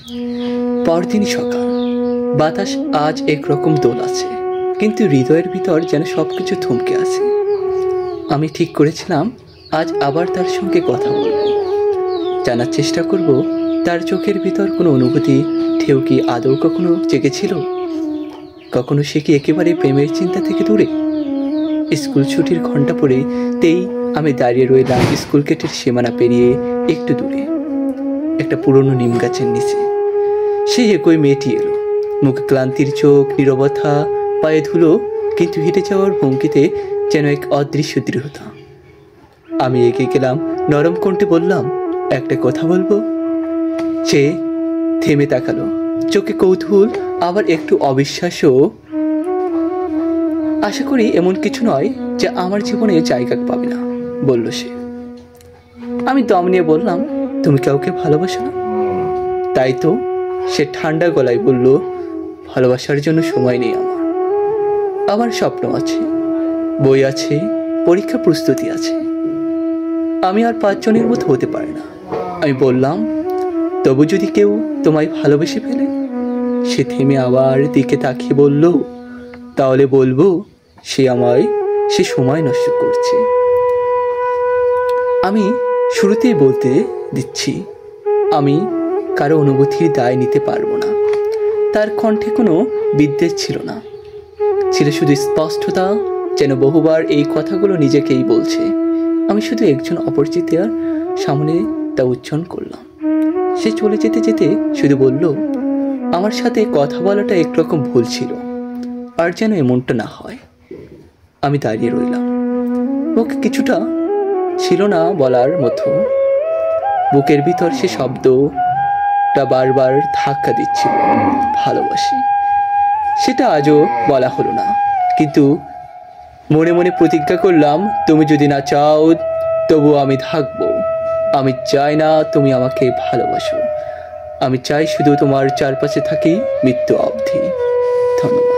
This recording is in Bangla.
পরদিন সকাল। বাতাস আজ একরকম দোল আছে, কিন্তু হৃদয়ের ভিতর যেন সবকিছু থমকে আছে। আমি ঠিক করেছিলাম আজ আবার তার সঙ্গে কথা বলব, জানার চেষ্টা করব তার চোখের ভিতর কোনো অনুভূতি ঢেউ কি আদৌ কখনো জেগেছিল, কখনো সে কি একেবারে প্রেমের চিন্তা থেকে দূরে। স্কুল ছুটির ঘন্টা পড়েতেই আমি দাঁড়িয়ে রইলাম স্কুল গেটের সীমানা পেরিয়ে একটু দূরে, একটা পুরনো নিম গাছের নিচে। সেই একই মেয়েটি এলো, মুখে ক্লান্তির চোখ, নীরবতা, পায়ে ধুলো, কিন্তু হেঁটে যাওয়ার ভঙ্গিতে যেন এক অদৃশ্য দৃঢ়তা। আমি এগিয়ে গেলাম, নরম কণ্ঠে বললাম, একটা কথা বলবো। সে থেমে তাকালো, চোখে কৌতূহল, আবার একটু অবিশ্বাসও। আশা করি এমন কিছু নয় যে আমার জীবনে জায়গা পাবে না, বলল সে। আমি দম নিয়ে বললাম, তুমি কাউকে ভালোবাসো না? তাই তো, সে ঠান্ডা গলায় বলল, ভালোবাসার জন্য সময় নেই আমার। আমার স্বপ্ন আছে, বই আছে, পরীক্ষা প্রস্তুতি আছে। আমি আর 5 জনের মতো হতে পারি না। আমি বললাম, তবু যদি কেউ তোমায় ভালোবেসে ফেলে? সে থেমে আবার দিকে তাকিয়ে বলল, তাহলে বলবো সে সময় নষ্ট করছে। আমি শুরুতেই বলতে দিচ্ছি, আমি কারো অনুভূতির দায় নিতে পারবো না। তার কণ্ঠে কোনো বিদ্বেষ ছিল না, ছিল শুধু স্পষ্টতা, যেন বহুবার এই কথাগুলো নিজেকেই বলছে। আমি শুধু একজন অপরিচিতার সামনে তা উচ্চারণ করলাম। সে চলে যেতে যেতে শুধু বলল, আমার সাথে কথা বলাটা একরকম ভুল ছিল, আর যেন এমনটা না হয়। আমি দাঁড়িয়ে রইলাম, মুখে কিছুটা ছিল না বলার মতো। বুকের ভিতর সে শব্দটা বারবার ধাক্কা দিচ্ছিল, ভালোবাসি। সেটা আজও বলা হলো না, কিন্তু মনে মনে প্রতিজ্ঞা করলাম, তুমি যদি না চাও তবু আমি থাকবো। আমি চাই না তুমি আমাকে ভালোবাসো, আমি চাই শুধু তোমার চারপাশে থাকি মৃত্যু অবধি। ধন্যবাদ।